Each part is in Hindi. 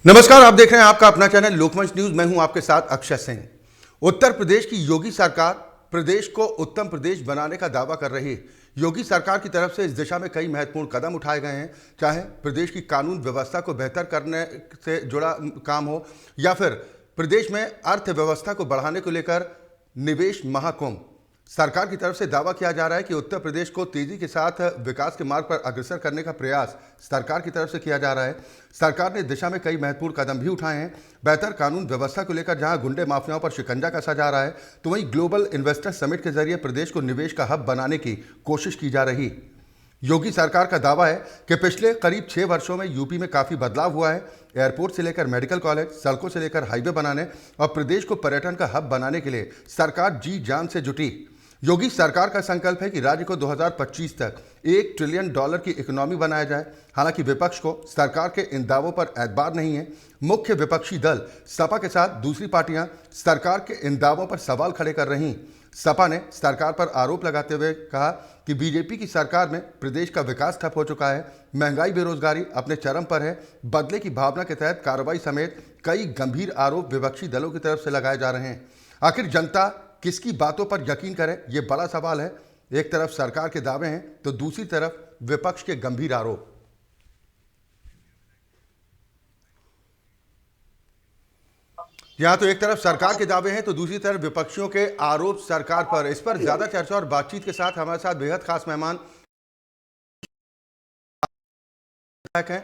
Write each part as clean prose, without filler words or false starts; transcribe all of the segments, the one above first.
नमस्कार, आप देख रहे हैं आपका अपना चैनल लोकमंच न्यूज। मैं हूं आपके साथ अक्षय सिंह। उत्तर प्रदेश की योगी सरकार प्रदेश को उत्तम प्रदेश बनाने का दावा कर रही है। योगी सरकार की तरफ से इस दिशा में कई महत्वपूर्ण कदम उठाए गए हैं, चाहे प्रदेश की कानून व्यवस्था को बेहतर करने से जुड़ा काम हो या फिर प्रदेश में अर्थव्यवस्था को बढ़ाने को लेकर निवेश महाकुंभ। सरकार की तरफ से दावा किया जा रहा है कि उत्तर प्रदेश को तेजी के साथ विकास के मार्ग पर अग्रसर करने का प्रयास सरकार की तरफ से किया जा रहा है। सरकार ने इस दिशा में कई महत्वपूर्ण कदम भी उठाए हैं। बेहतर कानून व्यवस्था को लेकर जहां गुंडे माफियाओं पर शिकंजा कसा जा रहा है, तो वहीं ग्लोबल इन्वेस्टर समिट के जरिए प्रदेश को निवेश का हब बनाने की कोशिश की जा रही। योगी सरकार का दावा है कि पिछले करीब 6 वर्षों में यूपी में काफ़ी बदलाव हुआ है। एयरपोर्ट से लेकर मेडिकल कॉलेज, सड़कों से लेकर हाईवे बनाने और प्रदेश को पर्यटन का हब बनाने के लिए सरकार जी जान से जुटी। योगी सरकार का संकल्प है कि राज्य को 2025 तक $1 ट्रिलियन की इकोनॉमी बनाया जाए। हालांकि विपक्ष को सरकार के इन दावों पर एतबार नहीं है। मुख्य विपक्षी दल सपा के साथ दूसरी पार्टियां सरकार के इन दावों पर सवाल खड़े कर रही। सपा ने सरकार पर आरोप लगाते हुए कहा कि बीजेपी की सरकार में प्रदेश का विकास ठप हो चुका है, महंगाई बेरोजगारी अपने चरम पर है, बदले की भावना के तहत कार्रवाई समेत कई गंभीर आरोप विपक्षी दलों की तरफ से लगाए जा रहे हैं। आखिर जनता किसकी बातों पर यकीन करे, ये बड़ा सवाल है। एक तरफ सरकार के दावे हैं तो दूसरी तरफ विपक्ष के गंभीर आरोप। यहां तो एक तरफ सरकार के दावे हैं तो दूसरी तरफ विपक्षियों के आरोप सरकार पर। इस पर ज्यादा चर्चा और बातचीत के साथ हमारे साथ बेहद खास मेहमान हैं।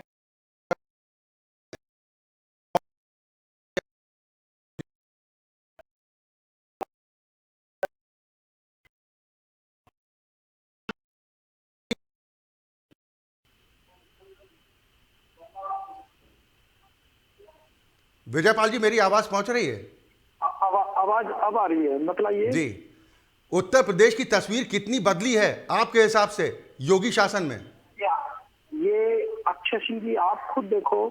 विजयपाल जी, मेरी आवाज पहुंच रही है? आवाज अब आ रही है, मतलब ये जी। उत्तर प्रदेश की तस्वीर कितनी बदली है आपके हिसाब से योगी शासन में? ये अक्षय सिंह जी, आप खुद देखो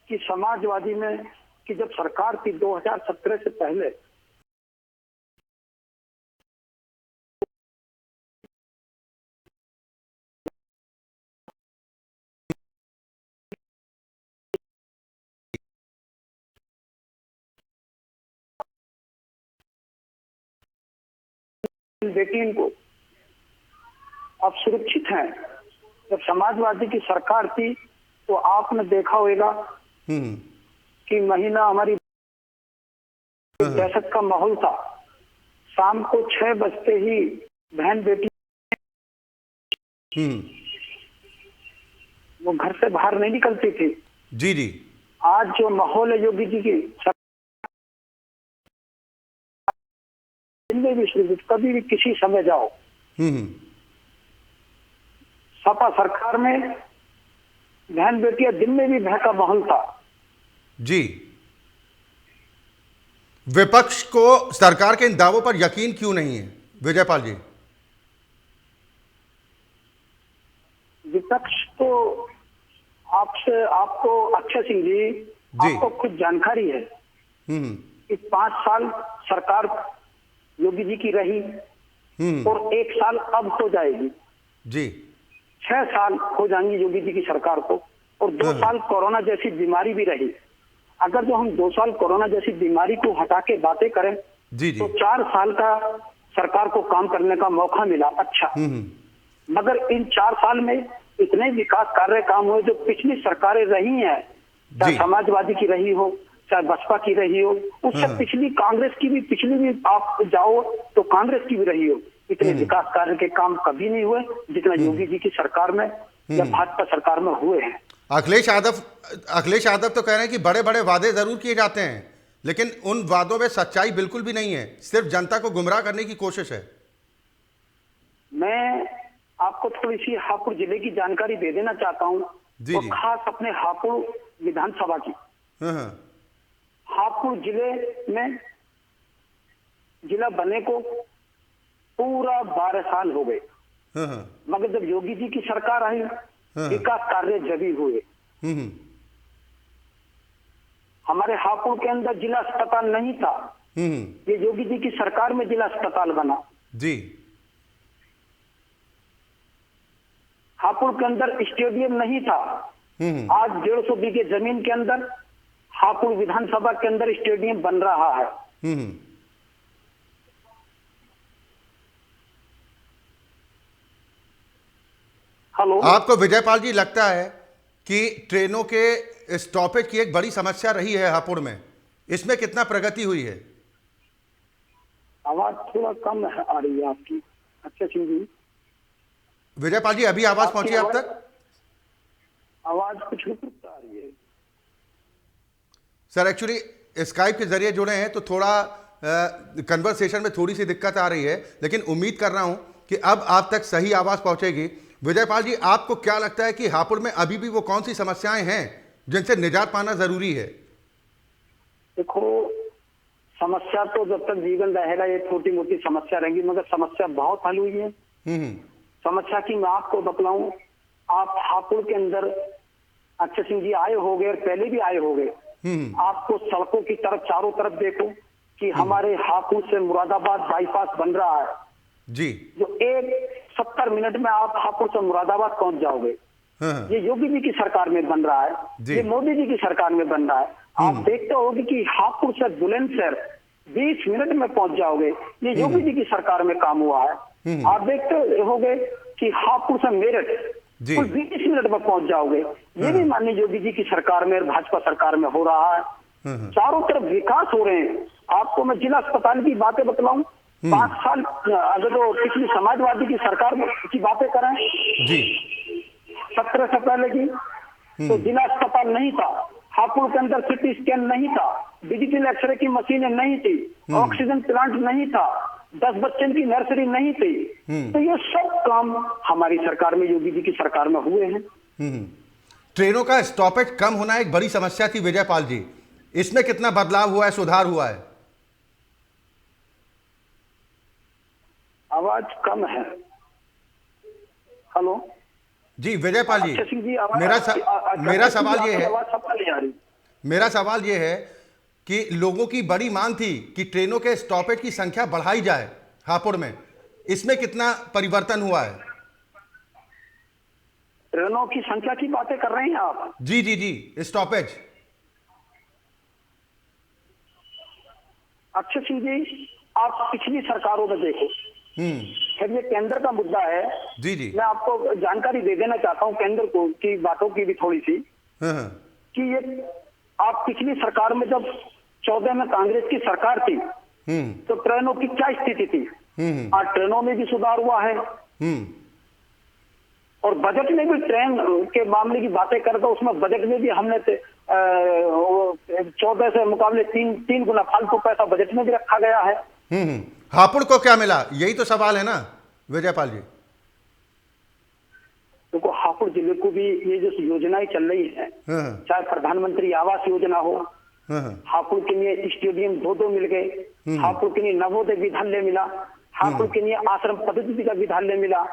कि समाजवादी में कि जब सरकार थी 2017 से पहले, बेटी को अब सुरक्षित हैं। जब समाजवादी की सरकार थी तो आपने देखा होगा कि महीना हमारी दहशत का माहौल था। शाम को 6 बजते ही बहन बेटी वो घर से बाहर नहीं निकलती थी। जी जी। आज जो माहौल है योगी जी की भी, कभी भी किसी समय जाओ, सपा सरकार में बहन बेटियां दिन में भी भय का माहौल था। जी। विपक्ष को सरकार के इन दावों पर यकीन क्यों नहीं है विजयपाल जी? विपक्ष तो आपको अक्षय सिंह जी, आपको खुद जानकारी है कि 5 साल सरकार योगी जी की रही और 1 साल अब हो जाएगी जी। 6 साल हो जाएंगे योगी जी की सरकार को, और 2 साल कोरोना जैसी बीमारी भी रही। अगर जो हम 2 साल कोरोना जैसी बीमारी को हटा के बातें करें जी जी। तो 4 साल का सरकार को काम करने का मौका मिला। अच्छा, मगर इन 4 साल में इतने विकास कार्य काम हुए जो पिछली सरकारें रही हैं, चाहे समाजवादी की रही हो चाहे बसपा की रही हो, उससे पिछली कांग्रेस की भी, पिछली भी आप जाओ तो कांग्रेस की भी रही हो, इतने विकास कार्य के काम कभी नहीं हुए जितना योगी जी की सरकार में या भाजपा सरकार में हुए हैं। अखिलेश यादव तो कह रहे हैं कि बड़े बड़े वादे जरूर किए जाते हैं, लेकिन उन वादों में सच्चाई बिल्कुल भी नहीं है, सिर्फ जनता को गुमराह करने की कोशिश है। मैं आपको थोड़ी सी हापुड़ जिले की जानकारी दे देना चाहता हूँ, और खास अपने हापुड़ विधानसभा की। हापुड़ जिले में जिला बने को पूरा 12 साल हो गए, मगर जब योगी जी की सरकार आई विकास कार्य जभी हुए। हमारे हापुड़ के अंदर जिला अस्पताल नहीं था, ये योगी जी की सरकार में जिला अस्पताल बना जी। हापुड़ के अंदर स्टेडियम नहीं था, आज 150 बीघे जमीन के अंदर हापुड़ विधानसभा के अंदर स्टेडियम बन रहा है। हम्म। हेलो, आपको विजयपाल जी लगता है कि ट्रेनों के स्टॉपेज की एक बड़ी समस्या रही है हापुड़ में, इसमें कितना प्रगति हुई है? आवाज थोड़ा कम आ रही है आपकी। अच्छा सिंह जी, विजयपाल जी अभी आवाज आपकी पहुंची आप तक? आवाज कुछ रुक रुक आ रही है। सर एक्चुअली स्काइप के जरिए जुड़े हैं तो थोड़ा कन्वर्सेशन में थोड़ी सी दिक्कत आ रही है, लेकिन उम्मीद कर रहा हूं कि अब आप तक सही आवाज पहुंचेगी। विजयपाल जी, आपको क्या लगता है कि हापुड़ में अभी भी वो कौन सी समस्याएं हैं जिनसे निजात पाना जरूरी है? देखो, समस्या तो जब तक जीवन रहेगा ये छोटी मोटी समस्या रहेंगी, मगर समस्या बहुत हल हुई है। हम्म। समस्या की मैं आपको बतलाऊं, आप हापुड़ के अंदर अच्छे सिंह जी आए होंगे और पहले भी आए होंगे। आपको सड़कों की तरफ चारों तरफ देखो कि हमारे हापुड़ से मुरादाबाद बाईपास बन रहा है जी। जो 70 मिनट में आप हापुड़ से मुरादाबाद पहुंच जाओगे। हाँ। ये योगी जी की सरकार में बन रहा है, जी। ये मोदी जी की सरकार में बन रहा है। आप देखते होगे कि हापुड़ से बुलंदशहर 20 मिनट में पहुंच जाओगे, ये योगी जी की सरकार में काम हुआ है। आप देखते होगे कि हापुड़ से मेरठ जी। कुल 20 मिनट में पहुंच जाओगे, ये भी माननीय योगी जी की सरकार में और भाजपा सरकार में हो रहा है। चारों तरफ विकास हो रहे हैं। आपको मैं जिला अस्पताल की बातें बतलाऊं, 5 साल अगर तो पिछली समाजवादी की सरकार की बातें करें जी। 17 से पहले की, तो जिला अस्पताल नहीं था, हापुड़ के अंदर सिटी स्कैन नहीं था, डिजिटल एक्सरे की मशीनें नहीं थी, ऑक्सीजन प्लांट नहीं था, 10 बच्चों की नर्सरी नहीं थी। तो ये सब काम हमारी सरकार में, योगी जी की सरकार में हुए हैं। ट्रेनों का स्टॉपेज कम होना एक बड़ी समस्या थी विजयपाल जी, इसमें कितना बदलाव हुआ है, सुधार हुआ है? आवाज कम है। हेलो जी विजयपाल जी, अच्छा सिंह जी, मेरा सवाल ये है, आवाज सफल नहीं आ रही। मेरा सवाल ये है कि लोगों की बड़ी मांग थी कि ट्रेनों के स्टॉपेज की संख्या बढ़ाई जाए हापुड़ में, इसमें कितना परिवर्तन हुआ है? ट्रेनों की संख्या की बातें कर रहे हैं आप? जी जी जी, स्टॉपेज। अच्छे सिंह जी, आप पिछली सरकारों में देखो, फिर ये केंद्र का मुद्दा है। जी जी। मैं आपको जानकारी दे देना चाहता हूँ केंद्र को की बातों की भी थोड़ी सी, कि ये आप पिछली सरकार में जब 14 में कांग्रेस की सरकार थी तो ट्रेनों की क्या स्थिति थी? आज ट्रेनों में भी सुधार हुआ है और बजट में भी ट्रेन के मामले की बातें करें तो उसमें बजट में भी हमने 14 से मुकाबले 3 गुना फालतू पैसा बजट में भी रखा गया है। हापुड़ को क्या मिला, यही तो सवाल है ना विजयपाल जी? देखो, हापुड़ जिले को भी ये जो योजनाएं चल रही है, चाहे प्रधानमंत्री आवास योजना हो, हापुड़ के लिए स्टेडियम 2 मिल गए, हापुड़ के लिए नवोदय विद्यालय मिला, हापुड़ के लिए आश्रम पद्धति का विद्यालय मिला,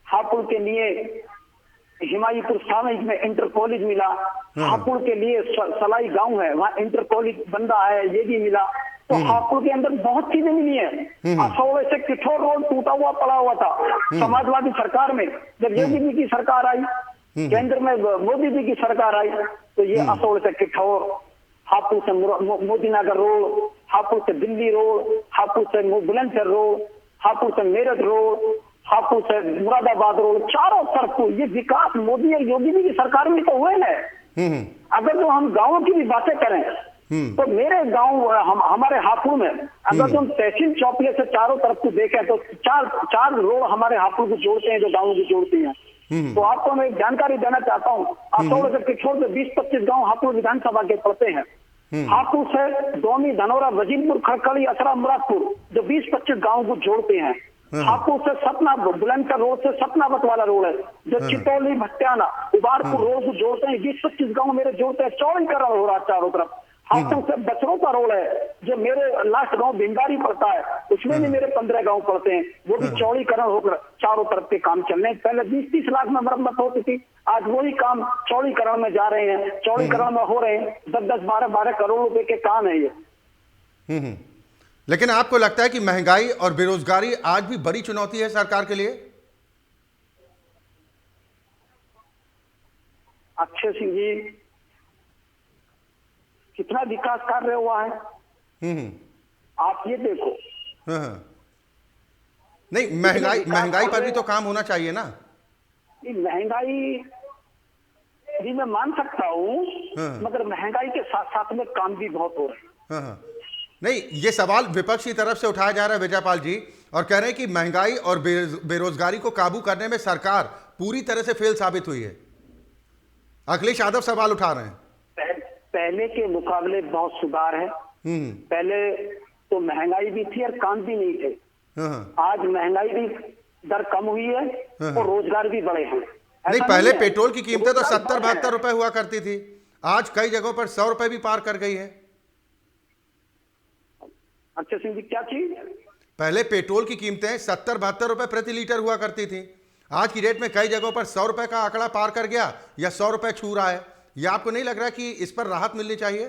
हापुड़ के लिए हिमायतपुर सामयिक में इंटर कॉलेज मिला, हापुड़ के लिए सलाई गांव है वहाँ इंटर कॉलेज बन रहा है, ये भी मिला। तो हापुड़ के अंदर बहुत चीजें मिली है। असौड़े से किठौर रोड टूटा हुआ पड़ा हुआ था समाजवादी सरकार में, जब योगी जी की सरकार आई, केंद्र में मोदी जी की सरकार आई, तो ये असौड़े से किठौर, हापुड़ से मोदीनगर रोड, हापुड़ से दिल्ली रोड, हापुड़ से बुलंदशहर रोड, हापुड़ से मेरठ रोड, हापुड़ से मुरादाबाद रोड, चारों तरफ ये विकास मोदी और योगी जी की सरकार में तो हुए हैं। अगर तो हम गाँव की भी बातें करें तो मेरे गांव हमारे हापुड़ में अगर तुम तहसील चौपले से चारों तरफ को देखें तो चार रोड हमारे हापुड़ को जोड़ते हैं, जो गाँव को जोड़ती हैं। तो आपको मैं एक जानकारी देना चाहता हूँ, असौड़ से किठौर से 20-25 गाँव हापुड़ विधानसभा के पड़ते हैं। हापुड़ से डोमी, धनौरा, वजीरपुर, खड़खड़ी, असरा, मुरादपुर, जो 20-25 गाँव को जोड़ते हैं। हापुड़ से सतना, बुलंदशहर रोड से सतनावत वाला रोड है, जो चितौली, भट्टियाना, उबारपुर रोड को जोड़ते हैं। 20-25 गाँव मेरे जोड़ते हैं, चौड़ीकरण हो रहा है चारों तरफ। हापुड़ से बचरों का रोड है, जो मेरे लास्ट गांव भिंडारी पड़ता है, उसमें भी मेरे 15 गांव पड़ते हैं, वो भी चौड़ीकरण होकर चारों तरफ के काम चल रहे हैं। पहले 20-30 लाख में मरम्मत होती थी, आज वही काम चौड़ीकरण में जा रहे हैं, चौड़ीकरण में हो रहे हैं। 10-10, 12-12 करोड़ रुपए के काम है ये। लेकिन आपको लगता है कि महंगाई और बेरोजगारी आज भी बड़ी चुनौती है सरकार के लिए? अक्षय सिंह जी, कितना विकास कार्य हुआ है हम्म। आप ये देखो। हाँ। नहीं, महंगाई पर भी तो काम होना चाहिए ना। ये महंगाई भी मैं मान सकता हूँ, हाँ। मगर महंगाई के साथ साथ में काम भी बहुत हो रहे हैं। हाँ हाँ। नहीं, ये सवाल विपक्ष की तरफ से उठाया जा रहा है विजयपाल जी, और कह रहे हैं कि महंगाई और बेरोजगारी को काबू करने में सरकार पूरी तरह से फेल साबित हुई है। अखिलेश यादव सवाल उठा रहे हैं। पहले के मुकाबले बहुत सुधार है। पहले तो महंगाई भी थी और काम भी नहीं थे। हाँ। आज महंगाई भी दर कम हुई है और रोजगार भी बढ़े हैं। नहीं, ऐसा पहले है। पेट्रोल की कीमतें तो रोजगार 70-72 बढ़े हैं। रुपए हुआ करती थी, आज कई जगहों पर 100 रुपए भी पार कर गई है। अक्षय सिंह जी, क्या चीज? पहले पेट्रोल की कीमतें 70-72 रुपए प्रति लीटर हुआ करती थी, आज की डेट में कई जगहों पर 100 रुपए का आंकड़ा पार कर गया या 100 रुपए छू रहा है। यह आपको नहीं लग रहा कि इस पर राहत मिलनी चाहिए?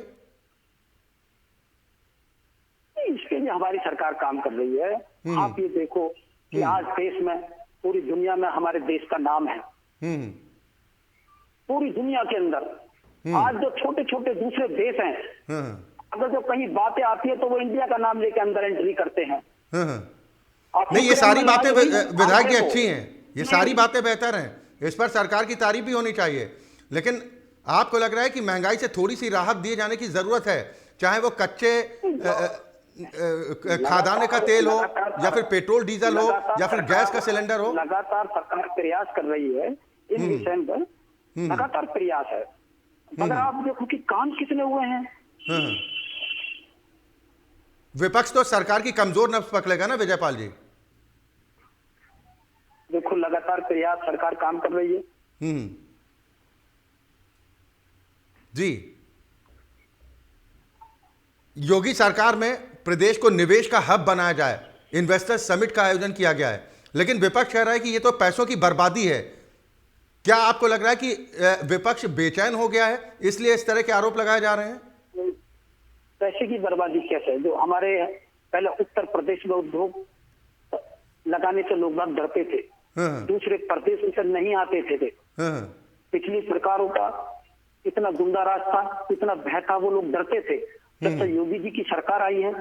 इसके लिए हमारी सरकार काम कर रही है। आप ये देखो कि आज देश में, पूरी दुनिया में हमारे देश का नाम है। पूरी दुनिया के अंदर आज जो छोटे छोटे दूसरे देश हैं, अगर जो कहीं बातें आती है तो वो इंडिया का नाम लेके अंदर एंट्री करते हैं। नहीं, ये सारी बातें विधायक जी अच्छी हैं, ये सारी बातें बेहतर हैं, इस पर सरकार की तारीफ भी होनी चाहिए। लेकिन आपको लग रहा है कि महंगाई से थोड़ी सी राहत दिए जाने की जरूरत है, चाहे वो कच्चे खादाने का तेल हो या फिर पेट्रोल डीजल हो या फिर गैस का सिलेंडर हो। लगातार सरकार प्रयास कर रही है इन विषय पर, लगातार प्रयास है। मगर आप देखो कि काम कितने हुए हैं। विपक्ष तो सरकार की कमजोर नब्ज पकड़ेगा ना विजयपाल जी। देखो, लगातार प्रयास, सरकार काम कर रही है। जी, योगी सरकार में प्रदेश को निवेश का हब बनाया जाए, इन्वेस्टर्स समिट का आयोजन किया गया है, लेकिन विपक्ष कह रहा है कि ये तो पैसों की बर्बादी है। क्या आपको लग रहा है कि विपक्ष बेचैन हो गया है इसलिए इस तरह के आरोप लगाए जा रहे हैं? पैसे की बर्बादी कैसे? जो हमारे पहले उत्तर प्रदेश में उद्योग लगाने से लोग बाग डरते थे, दूसरे प्रदेश से नहीं आते थे। पिछली सरकारों का इतना गुंडा राज था, इतना भय था, वो लोग डरते थे। जब से योगी जी की सरकार आई है,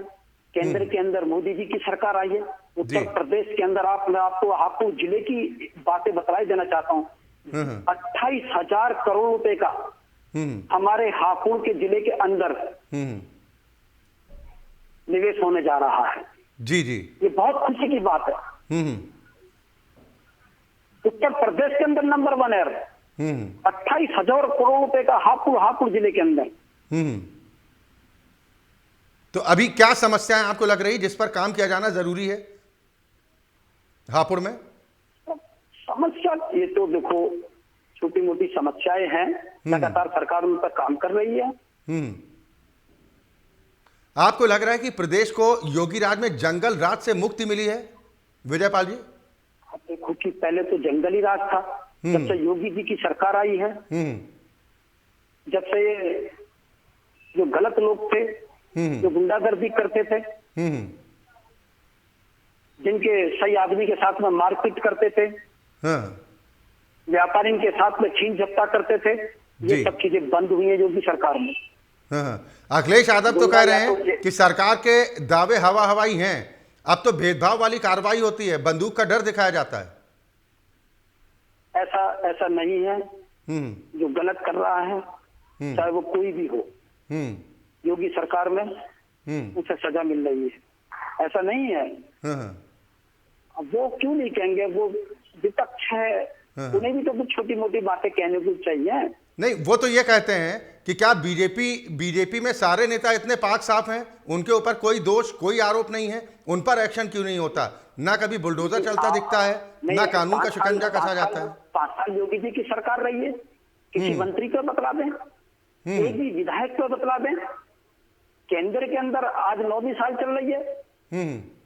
केंद्र के अंदर मोदी जी की सरकार आई है, उत्तर प्रदेश के अंदर मैं आपको हापुड़ जिले की बातें बतलाई देना चाहता हूँ। 28,000 करोड़ रुपए का हमारे हापुड़ के जिले के अंदर निवेश होने जा रहा है। जी जी, ये बहुत खुशी की बात है। उत्तर प्रदेश के अंदर नंबर 1 है। 28,000 करोड़ रुपए का हापुड़ जिले के अंदर। तो अभी क्या समस्याएं आपको लग रही जिस पर काम किया जाना जरूरी है हापुड़ में? समस्या ये तो देखो छोटी मोटी समस्याएं हैं, लगातार सरकार उन पर काम कर रही है। आपको लग रहा है कि प्रदेश को योगी राज में जंगल राज से मुक्ति मिली है विजयपाल जी? आप देखो कि पहले तो जंगली राज था, जब से योगी जी की सरकार आई है, जब से ये जो गलत लोग थे, जो गुंडागर्दी करते थे, जिनके सही आदमी के साथ में मारपीट करते थे, व्यापारी के साथ में छीन झपटा करते थे, ये सब चीजें बंद हुई है योगी सरकार में। अखिलेश यादव तो कह रहे हैं कि सरकार के दावे हवा हवाई हैं, अब तो भेदभाव वाली कार्रवाई होती है, बंदूक का डर दिखाया जाता है। ऐसा नहीं है। जो गलत कर रहा है, चाहे वो कोई भी हो, योगी सरकार में उसे सजा मिल रही है। ऐसा नहीं है। अब वो क्यों नहीं कहेंगे? वो विपक्ष है, उन्हें भी तो कुछ छोटी मोटी बातें कहने को चाहिए। नहीं, वो तो ये कहते हैं कि क्या बीजेपी में सारे नेता इतने पाक साफ हैं, उनके ऊपर कोई दोष, कोई आरोप नहीं है, उन पर एक्शन क्यों नहीं होता? ना कभी बुलडोजर चलता दिखता है, ना कानून का शिकंजा कसा जाता है। 5 साल योगी जी की सरकार रही है, किसी मंत्री को बतला दें, एक भी विधायक को बतला दें। केंद्र के अंदर आज 9वीं साल चल रही है,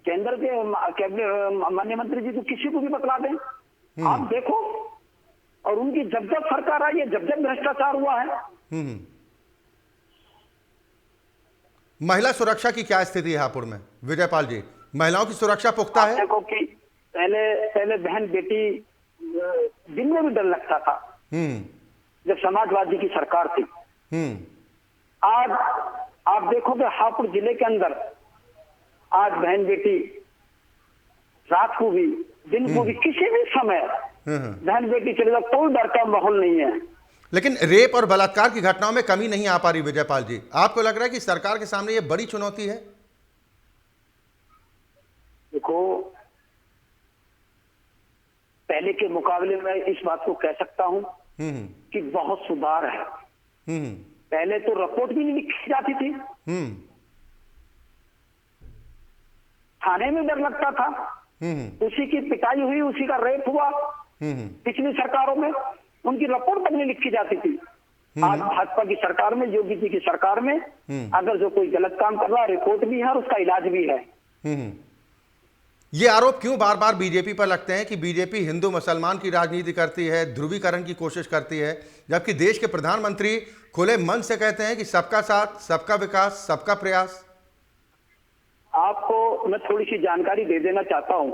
केंद्र के माननीय मंत्री जी को किसी को भी बतला दें, आप देखो। और उनकी जब जब सरकार आई है, जब जब भ्रष्टाचार हुआ है। महिला सुरक्षा की क्या स्थिति है हापुड़ में विजयपाल जी? महिलाओं की सुरक्षा पुख्ता है? देखो कि पहले बहन बेटी दिन में भी डर लगता था जब समाजवादी की सरकार थी। आज आप देखोगे हापुड़ जिले के अंदर आज बहन बेटी रात को भी दिन को भी किसी भी समय बहन बेटी चले जाओ, कोई डर का माहौल नहीं है। लेकिन रेप और बलात्कार की घटनाओं में कमी नहीं आ पा रही विजयपाल जी, आपको लग रहा है कि सरकार के सामने ये बड़ी चुनौती है? देखो, पहले के मुकाबले में इस बात को कह सकता हूं कि बहुत सुधार है। पहले तो रिपोर्ट भी नहीं लिखी जाती थी, थाने में डर लगता था, उसी की पिटाई हुई, उसी का रेप हुआ। पिछली सरकारों में उनकी रिपोर्ट तक नहीं लिखी जाती थी। आज भाजपा की सरकार में, योगी जी की सरकार में अगर जो कोई गलत काम कर रहा है, रिपोर्ट भी है और उसका इलाज भी है। ये आरोप क्यों बार बार बीजेपी पर लगते हैं कि बीजेपी हिंदू मुसलमान की राजनीति करती है, ध्रुवीकरण की कोशिश करती है, जबकि देश के प्रधानमंत्री खुले मन से कहते हैं कि सबका साथ, सबका विकास, सबका प्रयास? आपको मैं थोड़ी सी जानकारी दे देना चाहता हूं।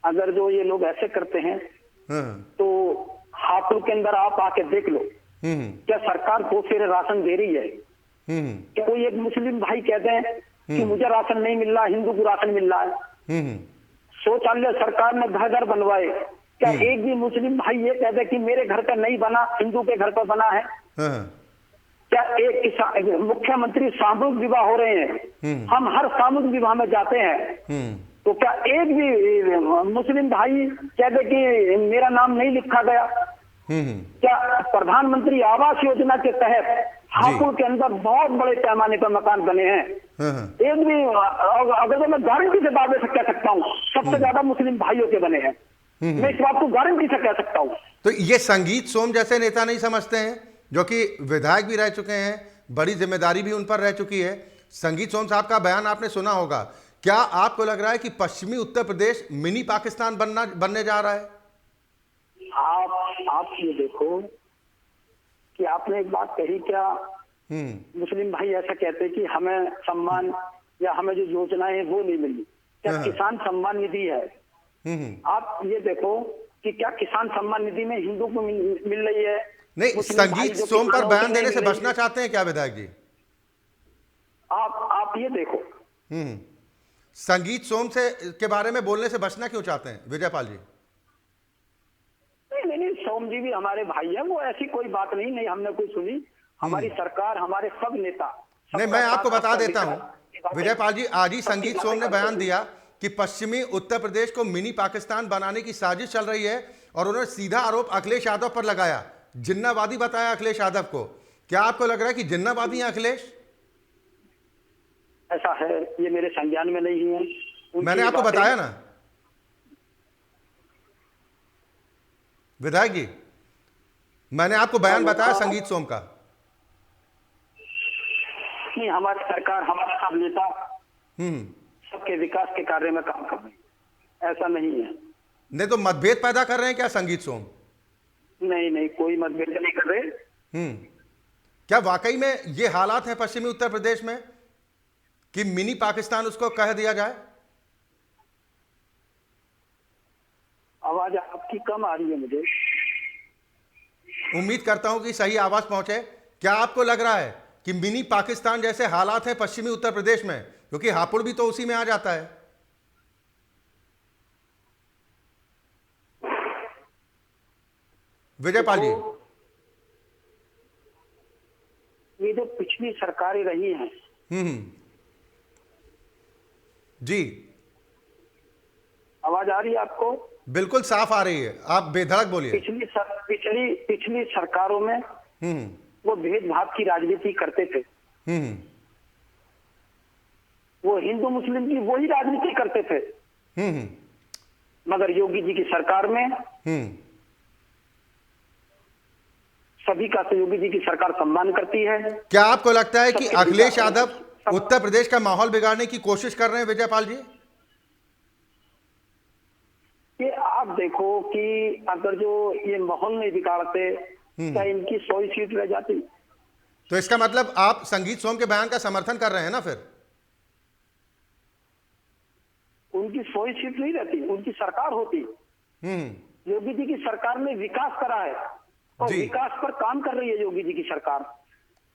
अगर जो ये लोग ऐसे करते हैं तो हापुड़ के अंदर आप आके देख लो, क्या सरकार 2 फेरे राशन दे रही है? क्या कोई एक मुस्लिम भाई कहते हैं कि मुझे राशन नहीं मिल रहा, हिंदू को राशन मिल रहा है? शौचालय सरकार ने घर घर बनवाए, क्या एक भी मुस्लिम भाई ये कहते हैं कि मेरे घर पे नहीं बना, हिंदू के घर पे बना है? क्या एक मुख्यमंत्री सामूहिक विवाह हो रहे हैं, हम हर सामूहिक विवाह में जाते हैं, तो क्या एक भी मुस्लिम भाई कहते कि मेरा नाम नहीं लिखा गया? क्या प्रधानमंत्री आवास योजना के तहत हापुड़ के अंदर बहुत बड़े पैमाने पर मकान बने हैं? एक भी, अगर तो मैं गारंटी से दावे से कह सकता हूँ, सबसे ज्यादा मुस्लिम भाइयों के बने हैं। मैं इस बात को गारंटी से कह सकता हूँ। तो ये संगीत सोम जैसे नेता नहीं समझते हैं, जो कि विधायक भी रह चुके हैं, बड़ी जिम्मेदारी भी उन पर रह चुकी है? संगीत सोम साहब का बयान आपने सुना होगा। क्या आपको लग रहा है कि पश्चिमी उत्तर प्रदेश मिनी पाकिस्तान बनने जा रहा है? आप ये देखो कि आपने एक बात कही, क्या मुस्लिम भाई ऐसा कहते हैं कि हमें सम्मान या हमें जो योजनाएं हैं वो नहीं मिली? क्या किसान सम्मान निधि है? आप ये देखो कि क्या किसान सम्मान निधि में हिंदू को मिल रही है? नहीं, संगीत सोम पर बयान देने से बचना चाहते हैं क्या विधायक जी? आप ये देखो, संगीत सोम से के बारे में बोलने से बचना क्यों चाहते हैं विजयपाल जी? नहीं, सोम जी भी हमारे भाई हैं, वो ऐसी कोई बात नहीं हमने कोई सुनी। हमारी सरकार, हमारे सब नेता, नहीं, मैं आपको बता देता हूं विजयपाल जी, आज ही संगीत सोम ने बयान दिया कि पश्चिमी उत्तर प्रदेश को मिनी पाकिस्तान बनाने की साजिश चल रही है, और उन्होंने सीधा आरोप अखिलेश यादव पर लगाया, जिन्नावादी बताया अखिलेश यादव को। क्या आपको लग रहा है कि जिन्नावादी हैं अखिलेश? ऐसा है, ये मेरे संज्ञान में नहीं है। मैंने आपको बताया ना विधायक जी, मैंने आपको बयान बताया संगीत सोम का। नहीं, हमारी सरकार, हमारा सब नेता सबके विकास के कार्य में काम कर रहे हैं, ऐसा नहीं है। नहीं तो मतभेद पैदा कर रहे हैं क्या संगीत सोम? नहीं, कोई मतभेद नहीं कर रहे। क्या वाकई में ये हालात हैं पश्चिमी उत्तर प्रदेश में कि मिनी पाकिस्तान उसको कह दिया जाए? आवाज आपकी कम आ रही है मुझे। उम्मीद करता हूं कि सही आवाज पहुंचे। क्या आपको लग रहा है कि मिनी पाकिस्तान जैसे हालात हैं पश्चिमी उत्तर प्रदेश में? क्योंकि हापुड़ भी तो उसी में आ जाता है। विजयपाल जी, ये जो पिछली सरकारें रही हैं, जी आवाज आ रही है आपको? बिल्कुल साफ आ रही है, आप बेधड़क बोलिए। पिछली सरकारों में वो भेदभाव की राजनीति करते थे, वो हिंदू मुस्लिम की वही राजनीति करते थे। मगर योगी जी की सरकार में सभी का योगी जी की सरकार सम्मान करती है। क्या आपको लगता है कि अखिलेश यादव उत्तर प्रदेश का माहौल बिगाड़ने की कोशिश कर रहे हैं विजयपाल जी? ये आप देखो कि अगर जो ये माहौल नहीं बिगाड़ते क्या इनकी 100 सीट रह जाती? तो इसका मतलब आप संगीत सोम के बयान का समर्थन कर रहे हैं ना? फिर उनकी 100 सीट नहीं रहती, उनकी सरकार होती। योगी जी की सरकार ने विकास करा है और विकास पर काम कर रही है योगी जी की सरकार।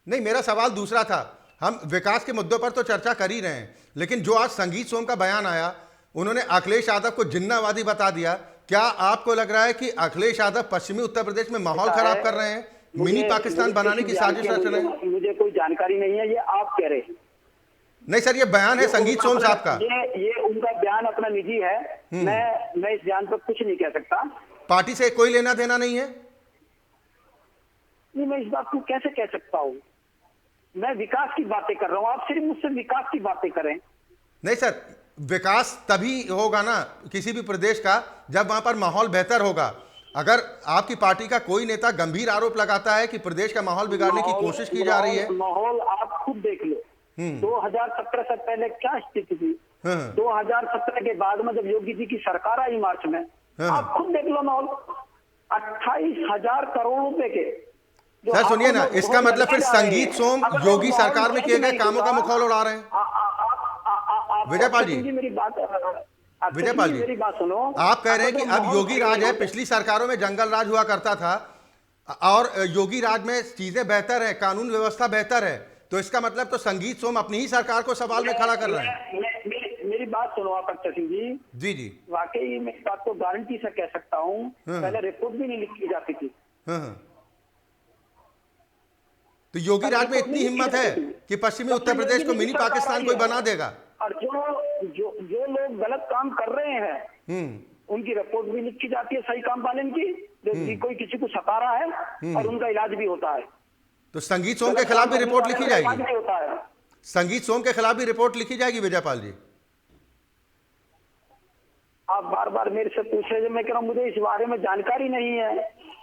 नहीं, मेरा सवाल दूसरा था। हम विकास के मुद्दों पर तो चर्चा कर ही रहे हैं, लेकिन जो आज संगीत सोम का बयान आया, उन्होंने अखिलेश यादव को जिन्नावादी बता दिया। क्या आपको लग रहा है कि अखिलेश यादव पश्चिमी उत्तर प्रदेश में माहौल खराब कर रहे हैं, मिनी पाकिस्तान बनाने की साजिश रच रहे हैं? मुझे कोई जानकारी नहीं है, ये आप कह रहे हैं। नहीं सर, ये बयान है संगीत सोम साहब का। ये उनका बयान अपना निजी है। मैं इस बयान पर कुछ नहीं कह सकता। पार्टी से कोई लेना देना नहीं है? नहीं, मैं इस बात को कैसे कह सकता हूँ? मैं विकास की बातें कर रहा हूँ, आप सिर्फ मुझसे विकास की बातें करें। नहीं सर, विकास तभी होगा ना किसी भी प्रदेश का जब वहां पर माहौल बेहतर होगा। अगर आपकी पार्टी का कोई नेता गंभीर आरोप लगाता है कि प्रदेश का माहौल बिगाड़ने की कोशिश की जा रही है, माहौल आप खुद देख लो। 2017 से पहले क्या स्थिति थी, 2017 के बाद में जब योगी जी की सरकार आई मार्च में, आप खुद देख लो माहौल। 28,000 करोड़ रुपए के। सर सुनिए ना, इसका मतलब फिर संगीत सोम योगी सरकार में किए गए कामों का मुखौल उड़ा रहे हैं। विजयपाल जी, विजयपाल जी, मेरी बात सुनो। आप कह रहे हैं कि अब योगी राज है, पिछली सरकारों में जंगल राज हुआ करता था और योगी राज में चीजें बेहतर है, कानून व्यवस्था बेहतर है, तो इसका मतलब तो संगीत सोम अपनी ही सरकार को सवाल में खड़ा कर रहे हैं। मेरी बात सुनो आप अक्षय सिंह जी। जी जी, वाकई मैं इस बात को गारंटी से कह सकता हूँ, पहले रिपोर्ट भी नहीं लिखी जाती थी। तो योगी राज में इतनी हिम्मत है कि पश्चिमी उत्तर प्रदेश को मिनी पाकिस्तान कोई बना देगा? और जो लोग गलत काम कर रहे हैं उनकी रिपोर्ट भी लिखी जाती है, सही काम वाले की, जो कोई किसी को सता रहा है और उनका इलाज भी होता है। तो संगीत सोम के खिलाफ भी रिपोर्ट लिखी जाएगी? होता है। संगीत सोम के खिलाफ भी रिपोर्ट लिखी जाएगी विजयपाल जी? आप बार बार मेरे से पूछ रहे हैं, मैं कह रहा हूं मुझे इस बारे में जानकारी नहीं है।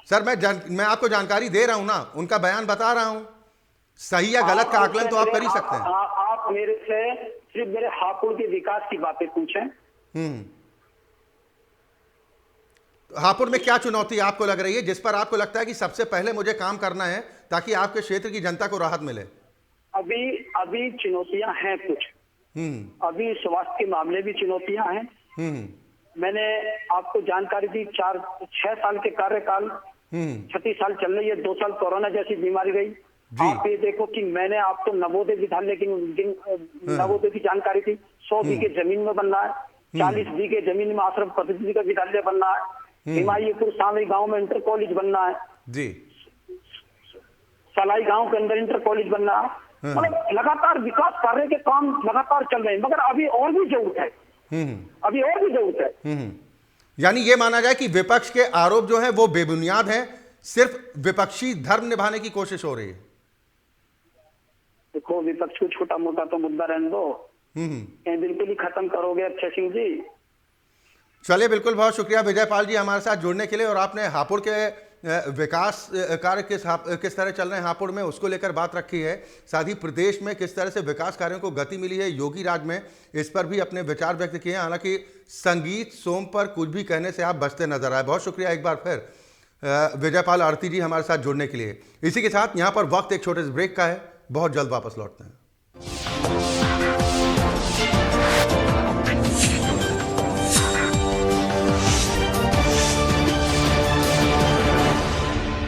सर मैं आपको जानकारी दे रहा हूं ना, उनका बयान बता रहा हूं। सही या गलत का आकलन तो आप कर ही सकते हैं। आप मेरे से सिर्फ मेरे हापुड़ के विकास की बातें पूछें। हापुड़ में क्या चुनौती आपको लग रही है जिस पर आपको लगता है कि सबसे पहले मुझे काम करना है ताकि आपके क्षेत्र की जनता को राहत मिले? अभी चुनौतियां हैं कुछ। अभी स्वास्थ्य के मामले भी चुनौतियां हैं। मैंने आपको जानकारी दी, 6 साल के कार्यकाल, 36 साल चल रही है, 2 साल कोरोना जैसी बीमारी गई। आप ये देखो कि मैंने आपको नवोदय विद्यालय की नवोदय की जानकारी थी। 100 बीघे जमीन में बनना है, 40 बीघे जमीन में आश्रम पद्धति का विद्यालय बनना है, हिमायतपुर सांवरी गांव में इंटर कॉलेज बनना है जी, सलाई गांव के अंदर इंटर कॉलेज बनना है। मतलब लगातार विकास कार्य के काम लगातार चल रहे हैं, मगर अभी और भी जरूरत है। अभी और भी जरूरत है। यानी ये माना जाए कि विपक्ष के आरोप जो है वो बेबुनियाद है, सिर्फ विपक्षी धर्म निभाने की कोशिश हो रही है। देखो, विपक्ष को छोटा मोटा तो मुद्दा रहने दो, बिल्कुल ही खत्म करोगे अक्षय सिंह जी? चलिए, बिल्कुल, बहुत शुक्रिया विजयपाल जी हमारे साथ जुड़ने के लिए। और आपने हापुड़ के विकास कार्य किस तरह चल रहे हैं हापुड़ में, उसको लेकर बात रखी है। साथ ही प्रदेश में किस तरह से विकास कार्यों को गति मिली है योगी राज में, इस पर भी अपने विचार व्यक्त किए हैं। हालांकि संगीत सोम पर कुछ भी कहने से आप बचते नजर आए। बहुत शुक्रिया एक बार फिर विजयपाल आरती जी हमारे साथ जुड़ने के लिए। इसी के साथ यहाँ पर वक्त एक छोटे से ब्रेक का है, बहुत जल्द वापस लौटते हैं।